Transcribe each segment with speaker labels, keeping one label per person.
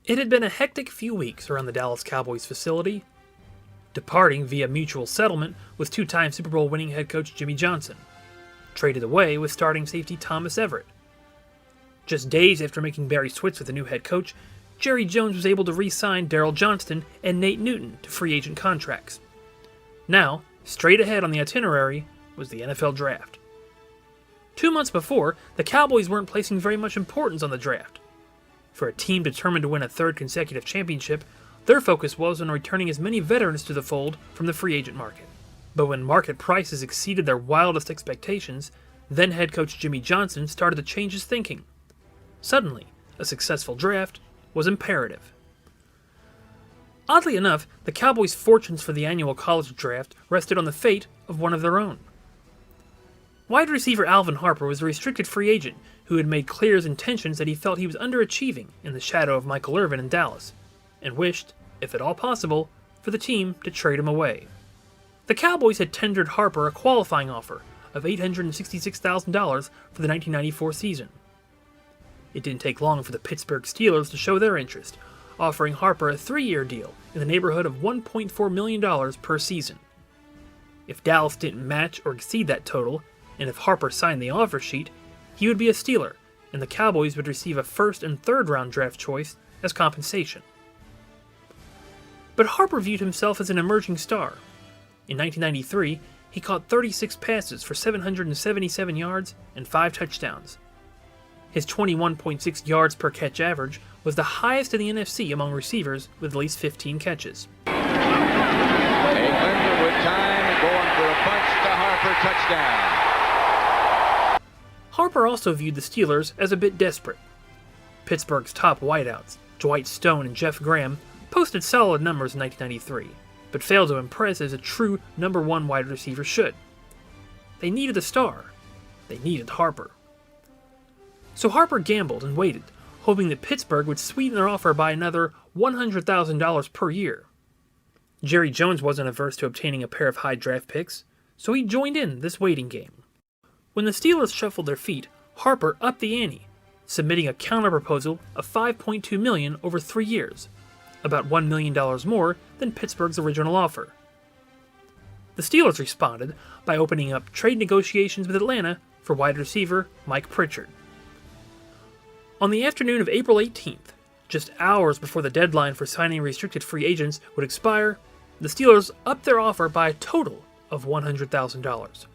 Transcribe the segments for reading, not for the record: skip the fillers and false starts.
Speaker 1: It had been a hectic few weeks around the Dallas Cowboys facility. Departing via mutual settlement was two-time Super Bowl winning head coach Jimmy Johnson. Traded away with starting safety Thomas Everett. Just days after making Barry Switz with the new head coach, Jerry Jones was able to re-sign Darryl Johnston and Nate Newton to free agent contracts. Now, straight ahead on the itinerary was the NFL Draft. 2 months before, the Cowboys weren't placing very much importance on the draft. For a team determined to win a third consecutive championship, their focus was on returning as many veterans to the fold from the free agent market. But when market prices exceeded their wildest expectations, then head coach Jimmy Johnson started to change his thinking. Suddenly, a successful draft was imperative. Oddly enough, the Cowboys' fortunes for the annual college draft rested on the fate of one of their own. Wide receiver Alvin Harper was a restricted free agent who had made clear his intentions that he felt he was underachieving in the shadow of Michael Irvin in Dallas, and wished, if at all possible, for the team to trade him away. The Cowboys had tendered Harper a qualifying offer of $866,000 for the 1994 season. It didn't take long for the Pittsburgh Steelers to show their interest, offering Harper a 3-year deal in the neighborhood of $1.4 million per season. If Dallas didn't match or exceed that total, and if Harper signed the offer sheet, he would be a Steeler, and the Cowboys would receive a first and third round draft choice as compensation. But Harper viewed himself as an emerging star. In 1993, he caught 36 passes for 777 yards and 5 touchdowns. His 21.6 yards per catch average was the highest in the NFC among receivers with at least 15 catches.
Speaker 2: England with time going for a punch to Harper, touchdown.
Speaker 1: Harper also viewed the Steelers as a bit desperate. Pittsburgh's top wideouts, Dwight Stone and Jeff Graham, posted solid numbers in 1993, but failed to impress as a true number one wide receiver should. They needed a star. They needed Harper. So Harper gambled and waited, hoping that Pittsburgh would sweeten their offer by another $100,000 per year. Jerry Jones wasn't averse to obtaining a pair of high draft picks, so he joined in this waiting game. When the Steelers shuffled their feet, Harper upped the ante, submitting a counterproposal of $5.2 million over 3 years, about $1 million more than Pittsburgh's original offer. The Steelers responded by opening up trade negotiations with Atlanta for wide receiver Mike Pritchard. On the afternoon of April 18th, just hours before the deadline for signing restricted free agents would expire, the Steelers upped their offer by a total of $100,000.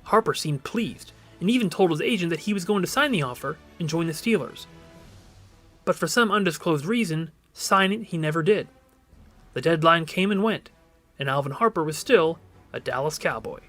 Speaker 1: Harper seemed pleased, and even told his agent that he was going to sign the offer and join the Steelers. But for some undisclosed reason, sign it he never did. The deadline came and went, and Alvin Harper was still a Dallas Cowboy.